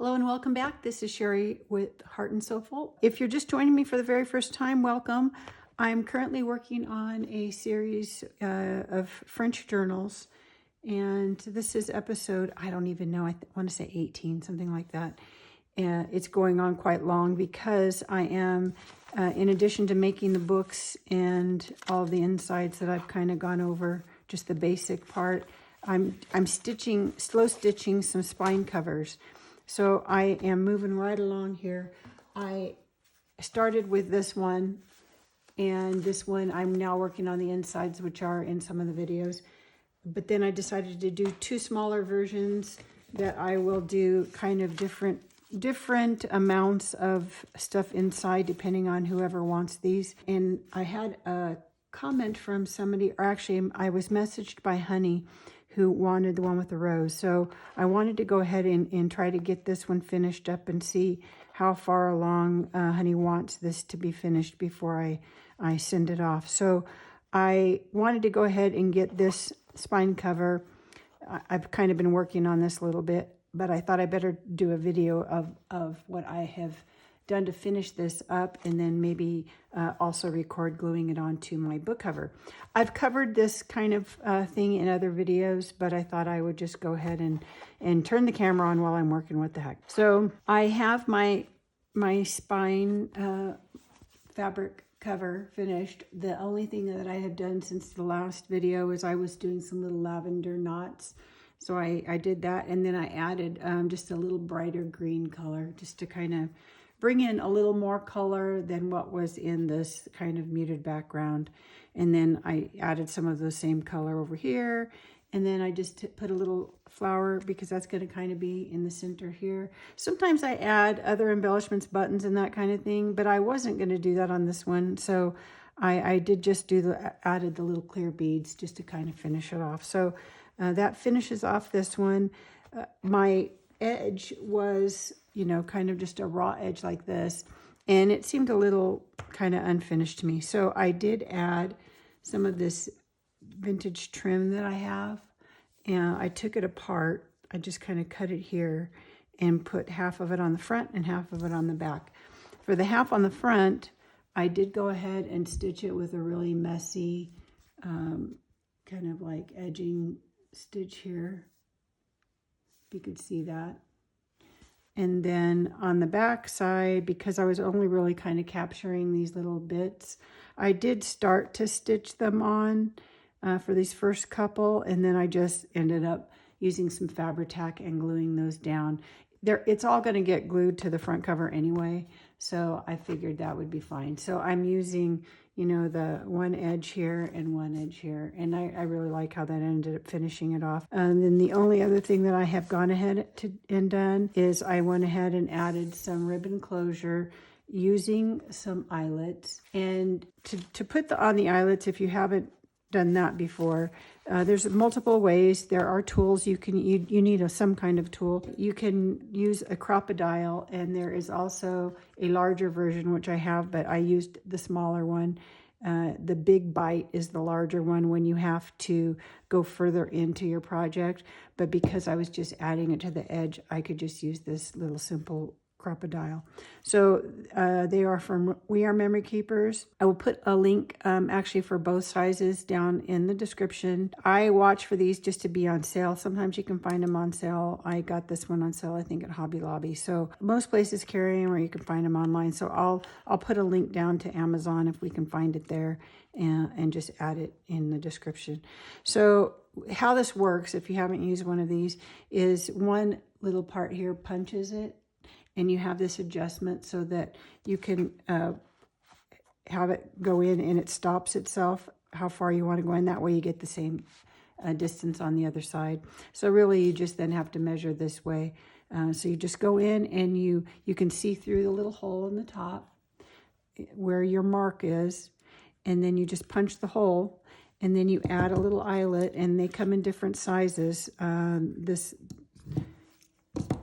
Hello and welcome back. This is Sherry with Heart and Soulful. If you're just joining me for the very first time, welcome. I'm currently working on a series of French journals, and this is episode, I don't even know, I want to say 18, something like that. It's going on quite long because I am, in addition to making the books and all the insides that I've kind of gone over, just the basic part, I'm slow stitching some spine covers. So I am moving right along here. I started with this one, and this one I'm now working on the insides, which are in some of the videos. But then I decided to do two smaller versions that I will do kind of different amounts of stuff inside depending on whoever wants these. And I had a comment from somebody, or actually I was messaged by Honey, who wanted the one with the rose. So I wanted to go ahead and try to get this one finished up and see how far along Honey wants this to be finished before I send it off. So I wanted to go ahead and get this spine cover. I've kind of been working on this a little bit, but I thought I better do a video of what I have done to finish this up, and then maybe also record gluing it onto my book cover. I've covered this kind of thing in other videos, but I thought I would just go ahead and turn the camera on while I'm working. What the heck. So I have my spine fabric cover finished. The only thing that I have done since the last video is I was doing some little lavender knots. So I did that, and then I added just a little brighter green color just to kind of bring in a little more color than what was in this kind of muted background. And then I added some of the same color over here. And then I just put a little flower because that's going to kind of be in the center here. Sometimes I add other embellishments, buttons and that kind of thing, but I wasn't going to do that on this one. So I did just added the little clear beads just to kind of finish it off. So that finishes off this one. My edge was, kind of just a raw edge like this, and it seemed a little kind of unfinished to me. So I did add some of this vintage trim that I have, and I took it apart. I just kind of cut it here and put half of it on the front and half of it on the back. For the half on the front, I did go ahead and stitch it with a really messy kind of like edging stitch here, if you could see that. And then on the back side, because I was only really kind of capturing these little bits, I did start to stitch them on for these first couple, and then I just ended up using some Fabri-Tac and gluing those down. It's all going to get glued to the front cover anyway, so I figured that would be fine. So I'm using, the one edge here and one edge here, and I really like how that ended up finishing it off. And then the only other thing that I have gone ahead and done is I went ahead and added some ribbon closure using some eyelets. And to put on the eyelets, if you haven't done that before, there's multiple ways. There are tools you need some kind of tool. You can use a crocodile, and there is also a larger version, which I have, but I used the smaller one. The big bite is the larger one when you have to go further into your project, but because I was just adding it to the edge, I could just use this little simple crocodile. So they are from We Are Memory Keepers. I will put a link actually for both sizes down in the description. I watch for these just to be on sale. Sometimes you can find them on sale. I got this one on sale, I think, at Hobby Lobby. So most places carry them, or you can find them online. So I'll put a link down to Amazon if we can find it there, and just add it in the description. So how this works, if you haven't used one of these, is one little part here punches it, and you have this adjustment so that you can have it go in and it stops itself how far you want to go in. That way you get the same distance on the other side. So really you just then have to measure this way. So you just go in and you can see through the little hole in the top where your mark is, and then you just punch the hole, and then you add a little eyelet, and they come in different sizes.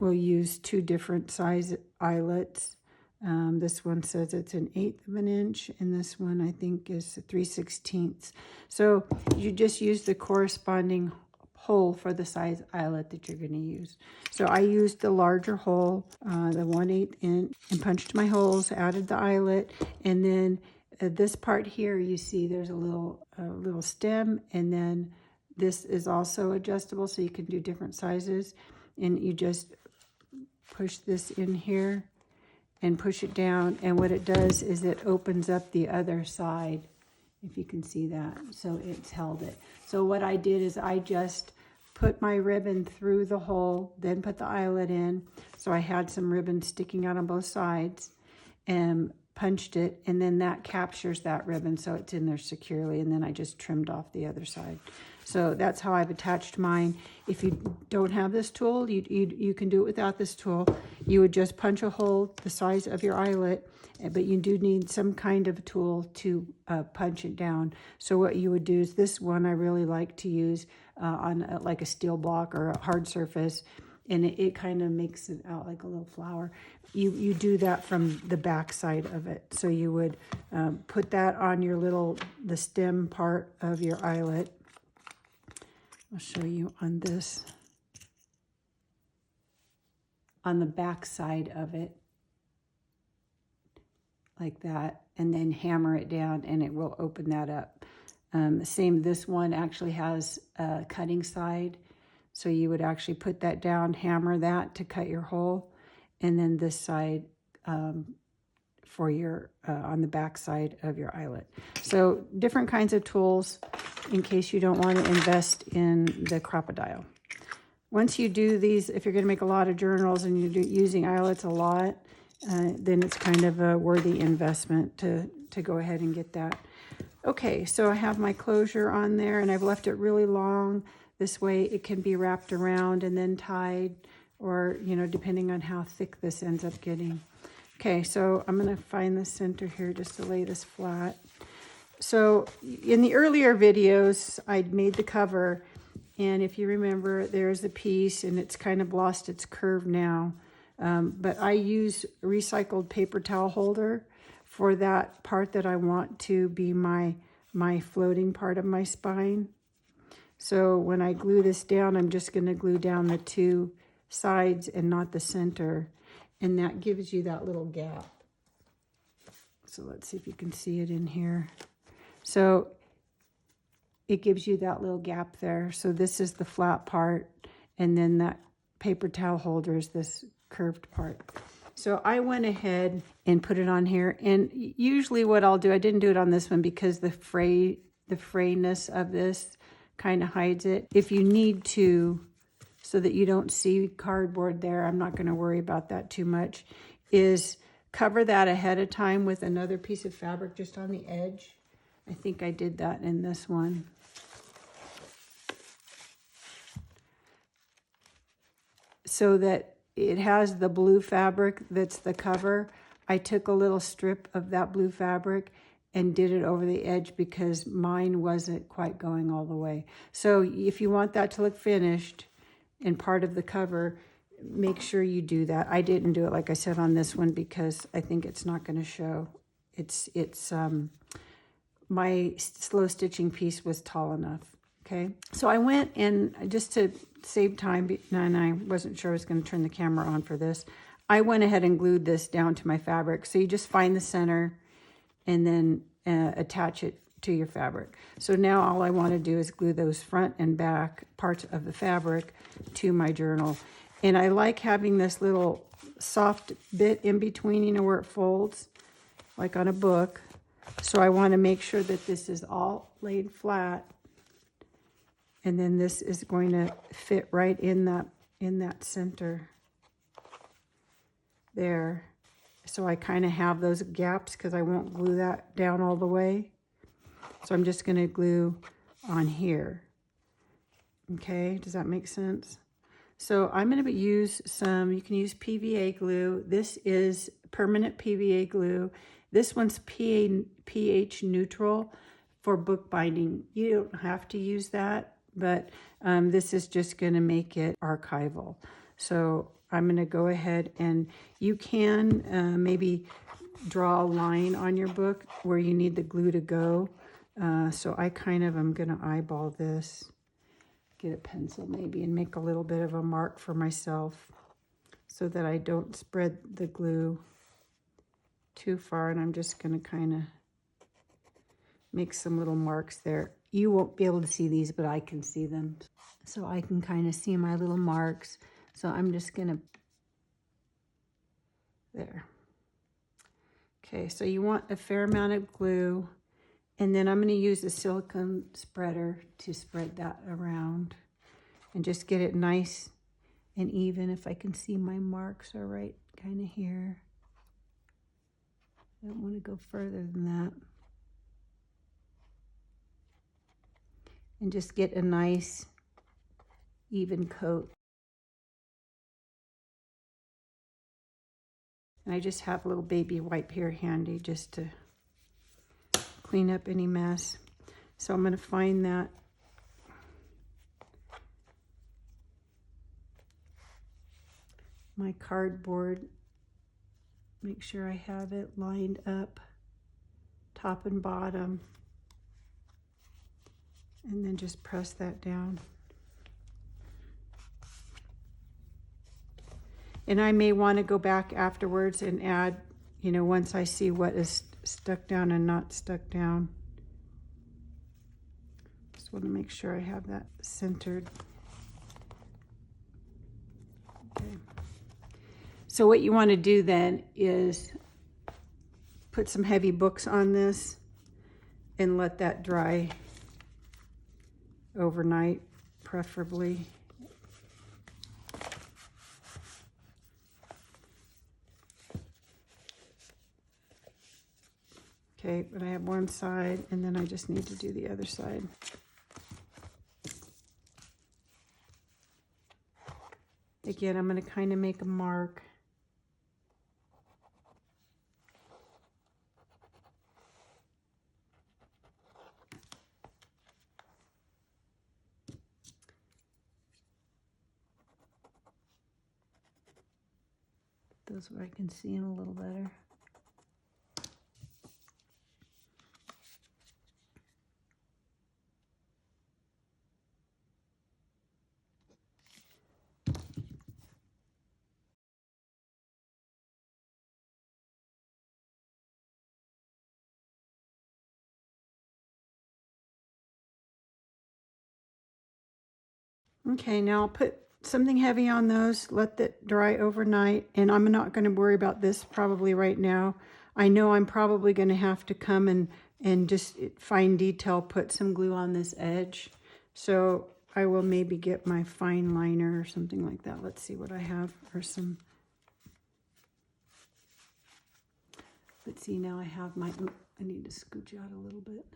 We'll use two different size eyelets. This one says it's an 1/8 of an inch, and this one I think is 3/16. So you just use the corresponding hole for the size eyelet that you're going to use. So I used the larger hole, the 1/8 inch, and punched my holes, added the eyelet, and then this part here, you see there's a little stem, and then this is also adjustable, so you can do different sizes, and you just push this in here and push it down, and what it does is it opens up the other side, if you can see that. So it's held it. So what I did is I just put my ribbon through the hole, then put the eyelet in. So I had some ribbon sticking out on both sides, and punched it, and then that captures that ribbon so it's in there securely, and then I just trimmed off the other side. So that's how I've attached mine. If you don't have this tool, you can do it without this tool. You would just punch a hole the size of your eyelet, but you do need some kind of tool to punch it down. So what you would do is, this one I really like to use on like a steel block or a hard surface, and it kind of makes it out like a little flower. You do that from the back side of it. So you would put that on your the stem part of your eyelet. I'll show you on this. On the back side of it, like that, and then hammer it down and it will open that up. Same, this one actually has a cutting side. So you would actually put that down, hammer that to cut your hole, and then this side for your, on the back side of your eyelet. So different kinds of tools in case you don't want to invest in the crocodile. Once you do these, if you're going to make a lot of journals and you're using eyelets a lot, then it's kind of a worthy investment to go ahead and get that. Okay, so I have my closure on there, and I've left it really long. This way it can be wrapped around and then tied, or, you know, depending on how thick this ends up getting. Okay, so I'm going to find the center here just to lay this flat. So in the earlier videos, I'd made the cover, and if you remember, there's a piece, and it's kind of lost its curve now. But I use recycled paper towel holder for that part that I want to be my floating part of my spine. So when I glue this down, I'm just going to glue down the two sides and not the center. And that gives you that little gap. So let's see if you can see it in here. So it gives you that little gap there. So this is the flat part, and then that paper towel holder is this curved part. So I went ahead and put it on here. And usually what I'll do, I didn't do it on this one because the frayness of this kind of hides it. If you need to, so that you don't see cardboard there, I'm not going to worry about that too much, is cover that ahead of time with another piece of fabric just on the edge. I think I did that in this one. So that it has the blue fabric that's the cover. I took a little strip of that blue fabric and did it over the edge because mine wasn't quite going all the way. So if you want that to look finished and part of the cover, make sure you do that. I didn't do it, like I said, on this one because I think it's not going to show. My slow stitching piece was tall enough. Okay, so I went and just to save time, and I wasn't sure I was going to turn the camera on for this, I went ahead and glued this down to my fabric. So you just find the center and then attach it to your fabric. So now all I want to do is glue those front and back parts of the fabric to my journal. And I like having this little soft bit in between, you know, where it folds, like on a book. So I want to make sure that this is all laid flat. And then this is going to fit right in that center there. So I kind of have those gaps because I won't glue that down all the way. So I'm just going to glue on here. Okay, does that make sense? So I'm going to use you can use PVA glue. This is permanent PVA glue. This one's pH neutral for bookbinding. You don't have to use that, but this is just going to make it archival. So I'm going to go ahead, and you can maybe draw a line on your book where you need the glue to go. So I kind of am going to eyeball this, get a pencil maybe and make a little bit of a mark for myself so that I don't spread the glue too far. And I'm just going to kind of make some little marks there. You won't be able to see these, but I can see them. So I can kind of see my little marks. So I'm just going to, there. Okay, so you want a fair amount of glue. And then I'm going to use a silicone spreader to spread that around and just get it nice and even. If I can see my marks are right kind of here. I don't want to go further than that. And just get a nice even coat. And I just have a little baby wipe here handy just to clean up any mess. So I'm going to find that my cardboard, make sure I have it lined up top and bottom, and then just press that down. And I may want to go back afterwards and add, you know, once I see what is stuck down and not stuck down. Just want to make sure I have that centered. Okay. So what you want to do then is put some heavy books on this and let that dry overnight, preferably. Okay, but I have one side and then I just need to do the other side. Again, I'm going to kind of make a mark. Those where I can see them a little better. Okay, now I'll put something heavy on those, let that dry overnight, and I'm not going to worry about this probably right now. I know I'm probably going to have to come and just fine detail put some glue on this edge. So I will maybe get my fine liner or something like that. Let's see what I have, or some. Let's see, now I have my, I need to scooch out a little bit.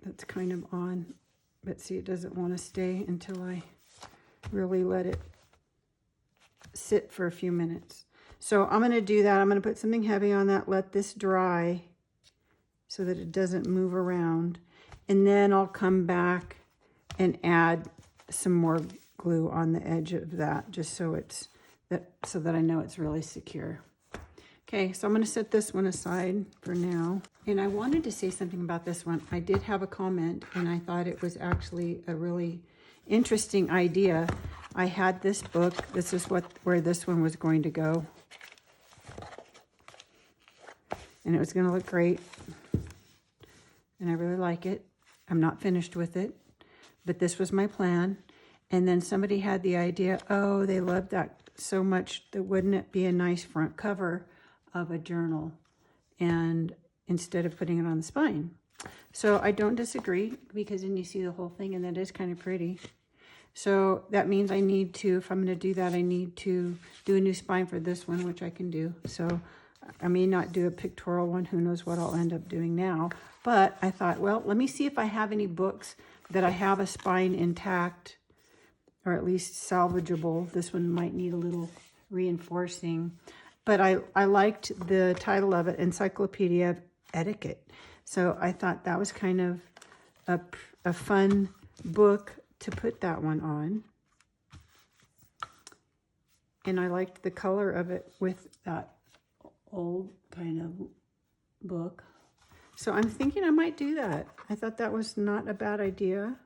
That's kind of on. But see, it doesn't want to stay until I really let it sit for a few minutes. So I'm going to do that. I'm going to put something heavy on that, let this dry so that it doesn't move around. And then I'll come back and add some more glue on the edge of that, just so it's so that I know it's really secure. Okay, so I'm going to set this one aside for now. And I wanted to say something about this one. I did have a comment, and I thought it was actually a really interesting idea. I had this book. This is where this one was going to go. And it was going to look great. And I really like it. I'm not finished with it, but this was my plan. And then somebody had the idea, oh, they loved that so much, that wouldn't it be a nice front cover of a journal, and instead of putting it on the spine. So I don't disagree, because then you see the whole thing, and that is kind of pretty. So that means I need to, if I'm going to do that, I need to do a new spine for this one, which I can do. So I may not do a pictorial one. Who knows what I'll end up doing now. But I thought, well, let me see if I have any books that I have a spine intact, or at least salvageable. This one might need a little reinforcing. But I liked the title of it, Encyclopedia of Etiquette. So I thought that was kind of a fun book to put that one on. And I liked the color of it with that old kind of book. So I'm thinking I might do that. I thought that was not a bad idea.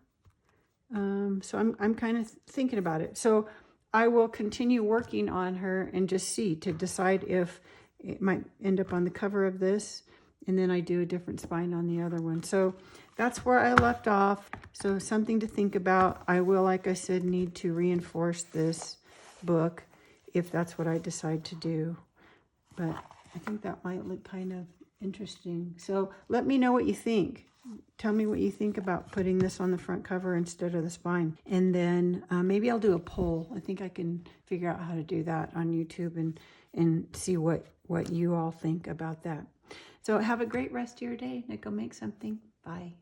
So I'm kind of thinking about it. So I will continue working on her and just see to decide if it might end up on the cover of this, and then I do a different spine on the other one. So that's where I left off. So something to think about. I will, like I said, need to reinforce this book if that's what I decide to do. But I think that might look kind of interesting. So let me know what you think. Tell me what you think about putting this on the front cover instead of the spine. And then maybe I'll do a poll. I think I can figure out how to do that on YouTube and see what you all think about that. So have a great rest of your day. Now go make something. Bye.